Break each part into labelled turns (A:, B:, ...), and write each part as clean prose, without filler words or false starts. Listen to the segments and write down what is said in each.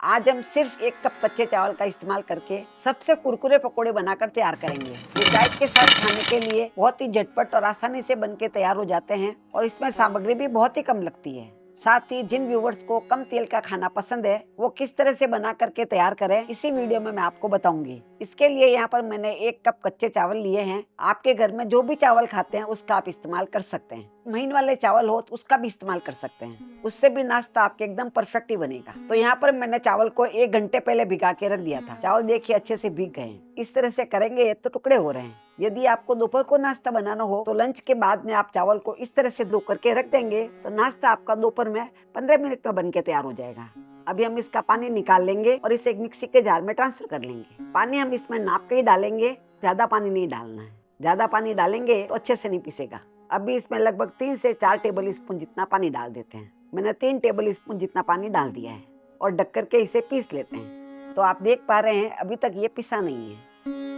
A: आज हम सिर्फ 1 कप कच्चे चावल का इस्तेमाल करके सबसे कुरकुरे पकोड़े बनाकर तैयार करेंगे। ये चाय के साथ खाने के लिए बहुत ही झटपट और आसानी से बनके तैयार हो जाते हैं और इसमें सामग्री भी बहुत ही कम लगती है। साथ ही जिन व्यूवर्स को कम तेल का खाना पसंद है वो किस तरह से बना करके तैयार करें इसी वीडियो में मैं आपको बताऊंगी। इसके लिए यहाँ पर मैंने 1 कप कच्चे चावल लिए हैं। आपके घर में जो भी चावल खाते हैं उसका आप इस्तेमाल कर सकते हैं। महीन वाले चावल हो तो उसका भी इस्तेमाल कर सकते हैं, उससे भी नाश्ता आपके एकदम परफेक्ट ही बनेगा। तो यहाँ पर मैंने चावल को 1 घंटे पहले भिगा के रख दिया था। चावल देखिए अच्छे से भीग गए हैं। इस तरह से करेंगे तो टुकड़े हो रहे हैं। यदि आपको दोपहर को नाश्ता बनाना हो तो लंच के बाद में आप चावल को इस तरह से धो करके रख देंगे तो नाश्ता आपका दोपहर में 15 मिनट में बन के तैयार हो जाएगा। अभी हम इसका पानी निकाल लेंगे और इसे एक मिक्सी के जार में ट्रांसफर कर लेंगे। पानी हम इसमें नाप के ही डालेंगे, ज्यादा पानी नहीं डालना है। ज्यादा पानी डालेंगे तो अच्छे से नहीं पिसेगा। अभी इसमें लगभग 3 से 4 टेबल स्पून जितना पानी डाल देते हैं। मैंने 3 टेबल स्पून जितना पानी डाल दिया है और ढक करके इसे पीस लेते हैं। तो आप देख पा रहे हैं अभी तक ये पिसा नहीं है।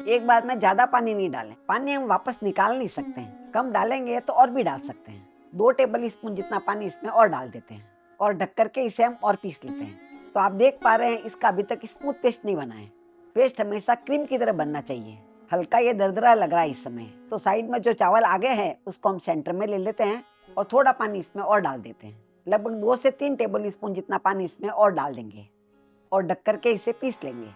A: एक बार में ज्यादा पानी नहीं डालें, पानी हम वापस निकाल नहीं सकते हैं। कम डालेंगे तो और भी डाल सकते हैं। 2 टेबल स्पून जितना पानी इसमें और डाल देते हैं और ढक करके इसे हम और पीस लेते हैं। तो आप देख पा रहे हैं इसका अभी तक स्मूथ पेस्ट नहीं बना है। पेस्ट हमेशा क्रीम की तरह बनना चाहिए। हल्का ये दरदरा लग रहा है इस समय। तो साइड में जो चावल आगे है उसको हम सेंटर में ले लेते हैं और थोड़ा पानी इसमें और डाल देते हैं। लगभग 2 से 3 टेबल स्पून जितना पानी इसमें और डाल देंगे और ढक करके इसे पीस लेंगे।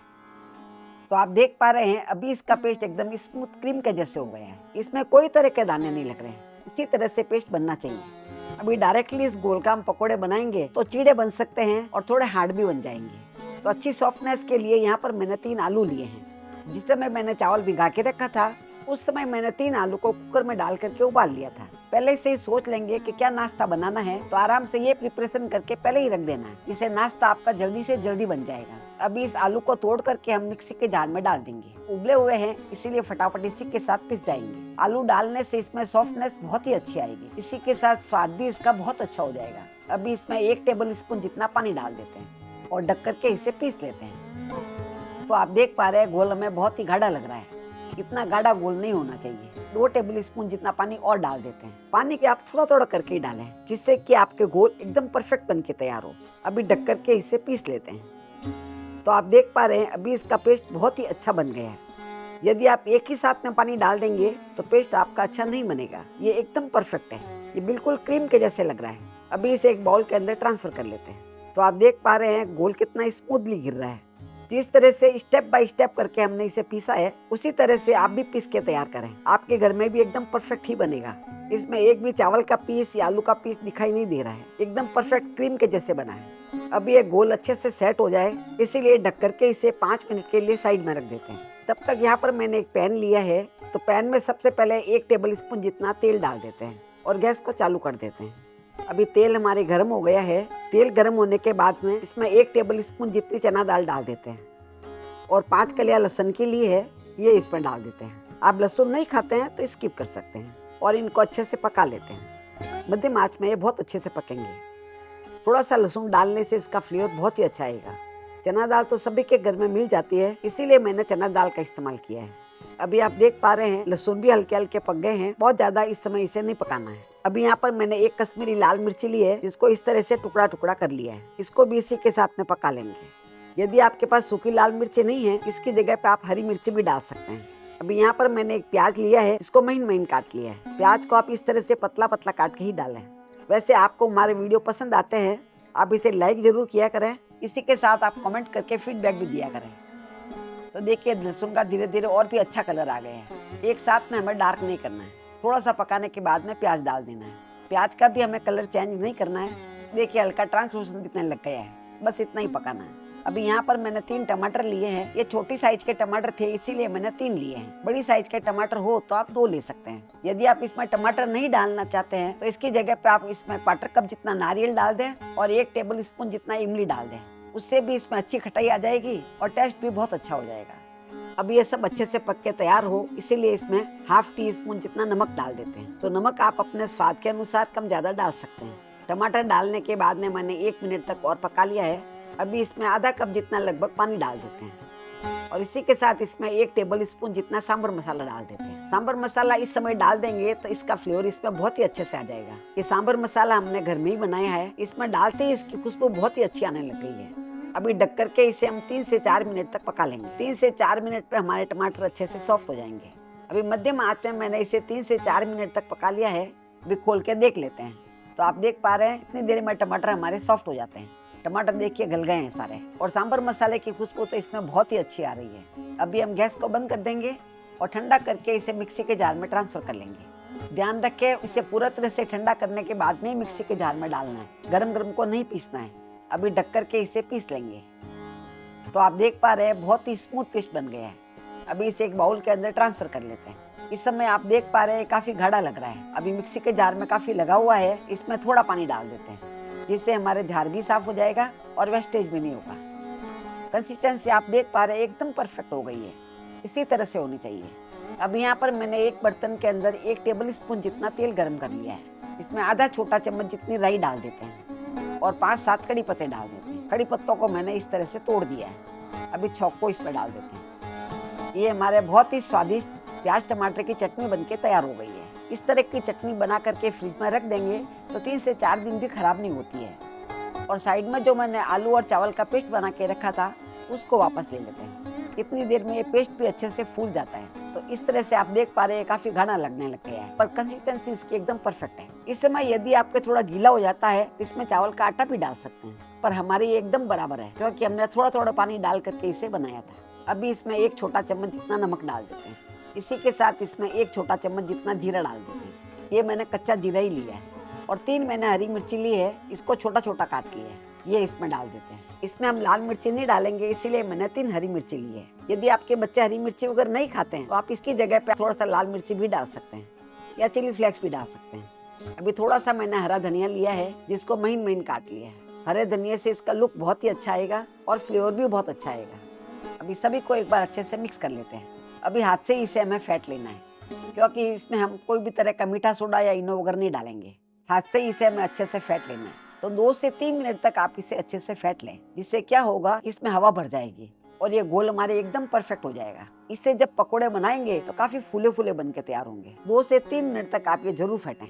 A: तो आप देख पा रहे हैं अभी इसका पेस्ट एकदम स्मूथ क्रीम के जैसे हो गया है। इसमें कोई तरह के दाने नहीं लग रहे हैं। इसी तरह से पेस्ट बनना चाहिए। अभी डायरेक्टली इस गोल का हम पकोड़े बनाएंगे तो चीड़े बन सकते हैं और थोड़े हार्ड भी बन जाएंगे। तो अच्छी सॉफ्टनेस के लिए यहाँ पर मैंने 3 आलू लिए हैं। जिस समय मैंने चावल भिगा के रखा था उस समय मैंने 3 आलू को कुकर में डाल करके उबाल लिया था। पहले से ही सोच लेंगे कि क्या नाश्ता बनाना है तो आराम से ये प्रिपरेशन करके पहले ही रख देना है, जिससे नाश्ता आपका जल्दी से जल्दी बन जाएगा। अभी इस आलू को तोड़ करके हम मिक्सी के जार में डाल देंगे। उबले हुए हैं इसीलिए फटाफट इसी के साथ पिस जाएंगे। आलू डालने से इसमें सॉफ्टनेस बहुत ही अच्छी आएगी। इसी के साथ स्वाद भी इसका बहुत अच्छा हो जाएगा। अभी इसमें 1 टेबल स्पून जितना पानी डाल देते हैं और ढक करके इसे पीस लेते हैं। तो आप देख पा रहे हैं घोल हमें बहुत ही गाढ़ा लग रहा है। इतना गाढ़ा घोल नहीं होना चाहिए। 2 टेबल स्पून जितना पानी और डाल देते हैं। पानी के आप थोड़ा थोड़ा करके ही डालें जिससे कि आपके घोल एकदम परफेक्ट बन के तैयार हो। अभी ढक करके इसे पीस लेते हैं। तो आप देख पा रहे हैं अभी इसका पेस्ट बहुत ही अच्छा बन गया है। यदि आप एक ही साथ में पानी डाल देंगे तो पेस्ट आपका अच्छा नहीं बनेगा। ये एकदम परफेक्ट है। ये बिल्कुल क्रीम के जैसे लग रहा है। अभी इसे एक बाउल के अंदर ट्रांसफर कर लेते हैं। तो आप देख पा रहे हैं घोल कितना स्मूथली गिर रहा है। जिस तरह से स्टेप बाय स्टेप करके हमने इसे पीसा है उसी तरह से आप भी पीस के तैयार करें। आपके घर में भी एकदम परफेक्ट ही बनेगा। इसमें एक भी चावल का पीस या आलू का पीस दिखाई नहीं दे रहा है। एकदम परफेक्ट क्रीम के जैसे बना है। अब ये गोल अच्छे से सेट हो जाए इसीलिए ढक करके इसे 5 मिनट के लिए साइड में रख देते हैं। तब तक यहाँ पर मैंने एक पैन लिया है। तो पैन में सबसे पहले 1 टेबल स्पून जितना तेल डाल देते हैं और गैस को चालू कर देते हैं। अभी तेल हमारे गर्म हो गया है। तेल गर्म होने के बाद में इसमें 1 टेबल स्पून जितनी चना दाल डाल देते हैं और 5 कलियां लहसुन की ली है ये इसमें डाल देते हैं। आप लहसुन नहीं खाते हैं तो स्किप कर सकते हैं और इनको अच्छे से पका लेते हैं। मध्यम आंच में ये बहुत अच्छे से पकेंगे। थोड़ा सा लहसुन डालने से इसका फ्लेवर बहुत ही अच्छा आएगा। चना दाल तो सभी के घर में मिल जाती है इसीलिए मैंने चना दाल का इस्तेमाल किया है। अभी आप देख पा रहे हैं लहसुन भी हल्के हल्के पक गए हैं। बहुत ज्यादा इस समय इसे नहीं पकाना है। अभी यहाँ पर मैंने 1 कश्मीरी लाल मिर्ची ली है जिसको इस तरह से टुकड़ा टुकड़ा कर लिया है। इसको भी इसी के साथ में पका लेंगे। यदि आपके पास सूखी लाल मिर्ची नहीं है इसकी जगह पे आप हरी मिर्ची भी डाल सकते हैं। अभी यहाँ पर मैंने एक प्याज लिया है इसको महीन महीन काट लिया है। प्याज को आप इस तरह से पतला पतला काट के ही डालें। वैसे आपको हमारे वीडियो पसंद आते हैं आप इसे लाइक जरूर किया करें। इसी के साथ आप कमेंट करके फीडबैक भी दिया करें। तो देखिए लहसुन का धीरे धीरे और भी अच्छा कलर आ गया है। एक साथ में हमें डार्क नहीं करना है। थोड़ा सा पकाने के बाद में प्याज डाल देना है। प्याज का भी हमें कलर चेंज नहीं करना है। देखिए हल्का ट्रांसलूसेंट दिखने लग गया है। बस इतना ही पकाना है। अभी यहाँ पर मैंने 3 टमाटर लिए हैं। ये छोटी साइज के टमाटर थे इसीलिए मैंने 3 लिए हैं। बड़ी साइज के टमाटर हो तो आप 2 ले सकते हैं। यदि आप इसमें टमाटर नहीं डालना चाहते हैं तो इसकी जगह पे आप इसमें 1/4 कप जितना नारियल डाल दें और 1 टेबल स्पून जितना इमली डाल दें। उससे भी इसमें अच्छी खटाई आ जाएगी और टेस्ट भी बहुत अच्छा हो जाएगा। अब ये सब अच्छे से पक के तैयार हो इसीलिए इसमें ½ टी स्पून जितना नमक डाल देते हैं। तो नमक आप अपने स्वाद के अनुसार कम ज्यादा डाल सकते हैं। टमाटर डालने के बाद में मैंने 1 मिनट तक और पका लिया है। अभी इसमें आधा कप जितना लगभग पानी डाल देते हैं और इसी के साथ इसमें 1 टेबल स्पून जितना सांभर मसाला डाल देते हैं। सांभर मसाला इस समय डाल देंगे तो इसका फ्लेवर इसमें बहुत ही अच्छे से आ जाएगा। ये सांभर मसाला हमने घर में ही बनाया है। इसमें डालते ही इसकी खुशबू बहुत ही अच्छी आने लग गई है। अभी ढक करके इसे हम 3 से 4 मिनट तक पका लेंगे। 3 से 4 मिनट पर हमारे टमाटर अच्छे से सॉफ्ट हो जाएंगे। अभी मध्यम आंच में मैंने इसे 3 से 4 मिनट तक पका लिया है। अभी खोल के देख लेते हैं। तो आप देख पा रहे हैं इतनी देर में टमाटर हमारे सॉफ्ट हो जाते हैं। टमाटर देखिए गल गए हैं सारे, और सांभर मसाले की खुशबू तो इसमें बहुत ही अच्छी आ रही है। अभी हम गैस को बंद कर देंगे और ठंडा करके इसे मिक्सी के जार में ट्रांसफर कर लेंगे। ध्यान रखें, इसे पूरा तरह से ठंडा करने के बाद में मिक्सी के जार में डालना है, गरम गरम को नहीं पीसना है। अभी ढक करके इसे पीस लेंगे। तो आप देख पा रहे हैं बहुत ही स्मूथ पेस्ट बन गया है। अभी इसे एक बाउल के अंदर ट्रांसफर कर लेते हैं। इस समय आप देख पा रहे हैं काफी गाढ़ा लग रहा है। अभी मिक्सी के जार में काफी लगा हुआ है, इसमें थोड़ा पानी डाल देते हैं, जिससे हमारे जार भी साफ हो जाएगा और वेस्टेज भी नहीं होगा। कंसिस्टेंसी आप देख पा रहे हैं एकदम परफेक्ट हो गई है, इसी तरह से होनी चाहिए। अब यहाँ पर मैंने एक बर्तन के अंदर 1 टेबल स्पून जितना तेल गर्म कर लिया है। इसमें आधा छोटा चम्मच जितनी राई डाल देते हैं और 5-7 कड़ी पत्ते डाल देते हैं। कड़ी पत्तों को मैंने इस तरह से तोड़ दिया है। अभी छौंक को इसमें डाल देते हैं। ये हमारे बहुत ही स्वादिष्ट प्याज टमाटर की चटनी बनके तैयार हो गई है। इस तरह की चटनी बना करके फ्रिज में रख देंगे तो 3 से 4 दिन भी खराब नहीं होती है। और साइड में जो मैंने आलू और चावल का पेस्ट बना के रखा था उसको वापस ले लेते हैं। इतनी देर में ये पेस्ट भी अच्छे से फूल जाता है। तो इस तरह से आप देख पा रहे हैं काफी गाढ़ा लगने लग गया है, पर कंसिस्टेंसी इसकी एकदम परफेक्ट है। इस समय यदि आपके थोड़ा गीला हो जाता है तो इसमें चावल का आटा भी डाल सकते हैं, पर हमारी ये एकदम बराबर है क्योंकि हमने थोड़ा थोड़ा पानी डाल करके इसे बनाया था। अभी इसमें 1 छोटा चम्मच जितना नमक डाल देते हैं। इसी के साथ इसमें 1 छोटा चम्मच जितना जीरा डाल देते हैं। ये मैंने कच्चा जीरा ही लिया है। और 3 मैंने हरी मिर्ची ली है, इसको छोटा छोटा काट लिया है, ये इसमें डाल देते हैं। इसमें हम लाल मिर्ची नहीं डालेंगे, इसीलिए मैंने 3 हरी मिर्ची ली है। यदि आपके बच्चे हरी मिर्ची वगैरह नहीं खाते हैं तो आप इसकी जगह पे थोड़ा सा लाल मिर्ची भी डाल सकते हैं या चिली फ्लेक्स भी डाल सकते हैं। अभी थोड़ा सा मैंने हरा धनिया लिया है, जिसको महीन महीन काट लिया है। हरे धनिया से इसका लुक बहुत ही अच्छा आएगा और फ्लेवर भी बहुत अच्छा आएगा। अभी सभी को एक बार अच्छे से मिक्स कर लेते हैं। अभी हाथ से इसे हमें फेंट लेना है, क्योंकि इसमें हम कोई भी तरह का मीठा सोडा या इनो वगैरह नहीं डालेंगे। हाथ से इसे हमें अच्छे से फेंट लेना है। तो 2 से 3 मिनट तक आप इसे अच्छे से फेंट लें, जिससे क्या होगा, इसमें हवा भर जाएगी और ये गोल हमारे एकदम परफेक्ट हो जाएगा। इससे जब पकोड़े बनाएंगे तो काफी फूले फूले बन के तैयार होंगे। 2 से 3 मिनट तक आप ये जरूर फेंटें।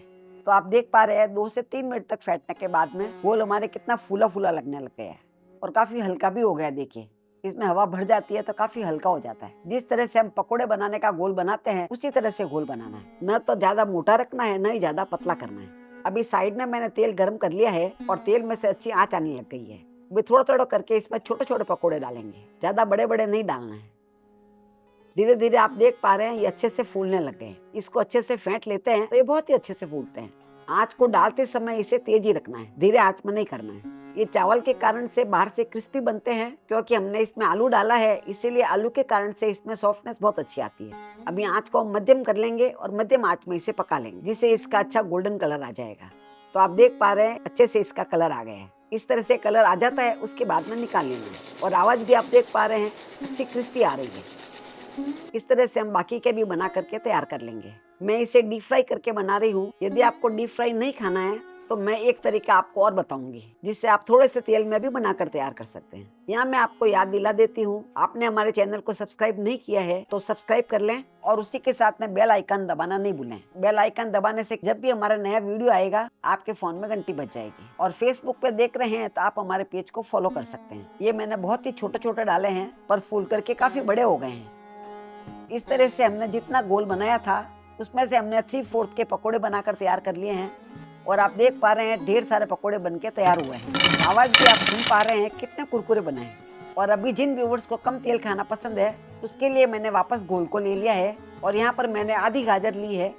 A: तो आप देख पा रहे हैं 2 से 3 मिनट तक फेंटने के बाद में गोल हमारे कितना फूला फूला लगने लग गया है और काफी हल्का भी हो गया। देखिए, इसमें हवा भर जाती है तो काफी हल्का हो जाता है। जिस तरह से हम पकोड़े बनाने का गोल बनाते हैं उसी तरह से गोल बनाना है, न तो ज्यादा मोटा रखना है न ही ज्यादा पतला करना है। अभी साइड में मैंने तेल गर्म कर लिया है और तेल में से अच्छी आंच आने लग गई है। अभी थोड़ा थोड़ा करके इसमें छोटे छोटे पकोड़े डालेंगे, ज्यादा बड़े बड़े नहीं डालना है। धीरे धीरे आप देख पा रहे हैं ये अच्छे से फूलने लग गए। इसको अच्छे से फेंट लेते हैं तो ये बहुत ही अच्छे से फूलते हैं। आंच को डालते समय इसे तेज ही रखना है, धीरे आंच में नहीं करना है। ये चावल के कारण से बाहर से क्रिस्पी बनते हैं, क्योंकि हमने इसमें आलू डाला है, इसीलिए आलू के कारण से इसमें सॉफ्टनेस बहुत अच्छी आती है। अभी आंच को मध्यम कर लेंगे और मध्यम आंच में इसे पका लेंगे, जिससे इसका अच्छा गोल्डन कलर आ जाएगा। तो आप देख पा रहे हैं अच्छे से इसका कलर आ गया है। इस तरह से कलर आ जाता है, उसके बाद में निकाल लेना है। और आवाज भी आप देख पा रहे हैं अच्छी क्रिस्पी आ रही है। इस तरह से हम बाकी के भी बना करके तैयार कर लेंगे। मैं इसे डीप फ्राई करके बना रही हूँ। यदि आपको डीप फ्राई नहीं खाना है तो मैं एक तरीका आपको और बताऊंगी, जिससे आप थोड़े से तेल में भी बनाकर तैयार कर सकते हैं। यहाँ मैं आपको याद दिला देती हूँ, आपने हमारे चैनल को सब्सक्राइब नहीं किया है तो सब्सक्राइब कर लें और उसी के साथ में बेल आइकन दबाना नहीं भूलें। बेल आइकन दबाने से जब भी हमारा नया वीडियो आएगा आपके फोन में घंटी बज जाएगी। और फेसबुक पे देख रहे हैं तो आप हमारे पेज को फॉलो कर सकते हैं। ये मैंने बहुत ही छोटे छोटे डाले हैं, पर फूल करके काफी बड़े हो गए हैं। इस तरह से हमने जितना गोल बनाया था उसमें से हमने 3/4 के पकोड़े बनाकर तैयार कर लिए हैं। और आप देख पा रहे हैं ढेर सारे पकोड़े बनके तैयार हुए हैं। आवाज़ भी आप सुन पा रहे हैं कितने कुरकुरे बने हैं। और अभी जिन व्यूवर्स को कम तेल खाना पसंद है उसके लिए मैंने वापस गोल को ले लिया है। और यहाँ पर मैंने आधी गाजर ली है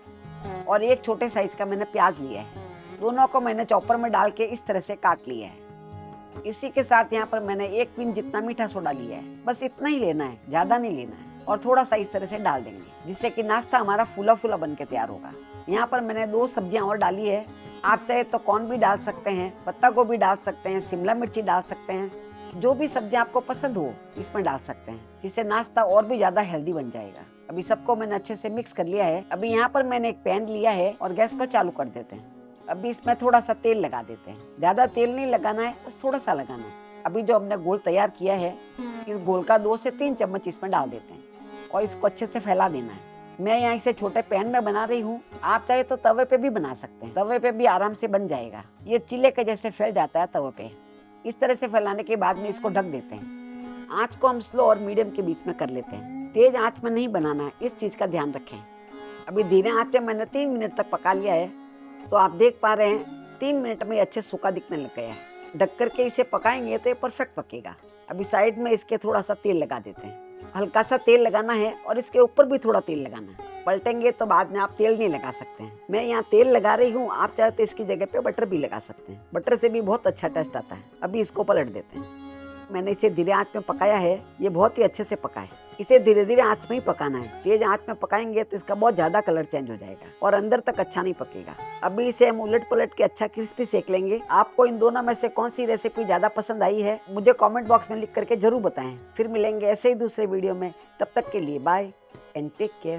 A: और एक छोटे साइज का मैंने प्याज लिया है। दोनों को मैंने चॉपर में डाल के इस तरह से काट लिया है। इसी के साथ यहाँ पर मैंने 1 पिंच जितना मीठा सोडा लिया है। बस इतना ही लेना है, ज़्यादा नहीं लेना है। और थोड़ा सा इस तरह से डाल देंगे, जिससे कि नाश्ता हमारा फूला फूला बन के तैयार होगा। यहाँ पर मैंने 2 सब्जियां और डाली है। आप चाहे तो कॉर्न भी डाल सकते हैं, पत्ता गोभी डाल सकते हैं, शिमला मिर्ची डाल सकते हैं। जो भी सब्जियां आपको पसंद हो इसमें डाल सकते हैं, जिससे नाश्ता और भी ज्यादा हेल्दी बन जाएगा। अभी सबको मैंने अच्छे से मिक्स कर लिया है। अभी यहाँ पर मैंने एक पैन लिया है और गैस को चालू कर देते हैं। अभी इसमें थोड़ा सा तेल लगा देते हैं। ज्यादा तेल नहीं लगाना है, बस थोड़ा सा लगाना है। अभी जो हमने गोल तैयार किया है, इस गोल का 2 से 3 चम्मच इसमें डाल देते हैं और इसको अच्छे से फैला देना है। मैं यहाँ इसे छोटे पैन में बना रही हूँ, आप चाहे तो तवे पे भी बना सकते हैं। तवे पे भी आराम से बन जाएगा। ये चिल्ले के जैसे फैल जाता है तवे पे। इस तरह से फैलाने के बाद में इसको ढक देते हैं। आँच को हम स्लो और मीडियम के बीच में कर लेते हैं। तेज आँच में नहीं बनाना है, इस चीज़ का ध्यान रखें। अभी धीरे आँच में मैंने 3 मिनट तक पका लिया है, तो आप देख पा रहे हैं 3 मिनट में अच्छे सूखा दिखने लग गया है। ढक करके इसे पकाएंगे तो ये परफेक्ट पकेगा। अभी साइड में इसके थोड़ा सा तेल लगा देते हैं। हल्का सा तेल लगाना है और इसके ऊपर भी थोड़ा तेल लगाना है। पलटेंगे तो बाद में आप तेल नहीं लगा सकते हैं। मैं यहाँ तेल लगा रही हूँ, आप चाहे तो इसकी जगह पे बटर भी लगा सकते हैं। बटर से भी बहुत अच्छा टेस्ट आता है। अभी इसको पलट देते हैं। मैंने इसे धीरे आंच में पकाया है, ये बहुत ही अच्छे से पका है। इसे धीरे धीरे आंच में ही पकाना है। तेज आंच में पकाएंगे तो इसका बहुत ज्यादा कलर चेंज हो जाएगा और अंदर तक अच्छा नहीं पकेगा। अभी इसे हम उलट पलट के अच्छा क्रिस्पी सेक लेंगे। आपको इन दोनों में से कौन सी रेसिपी ज्यादा पसंद आई है मुझे कमेंट बॉक्स में लिख करके जरूर बताएं। फिर मिलेंगे ऐसे ही दूसरे वीडियो में। तब तक के लिए बाय एंड टेक केयर।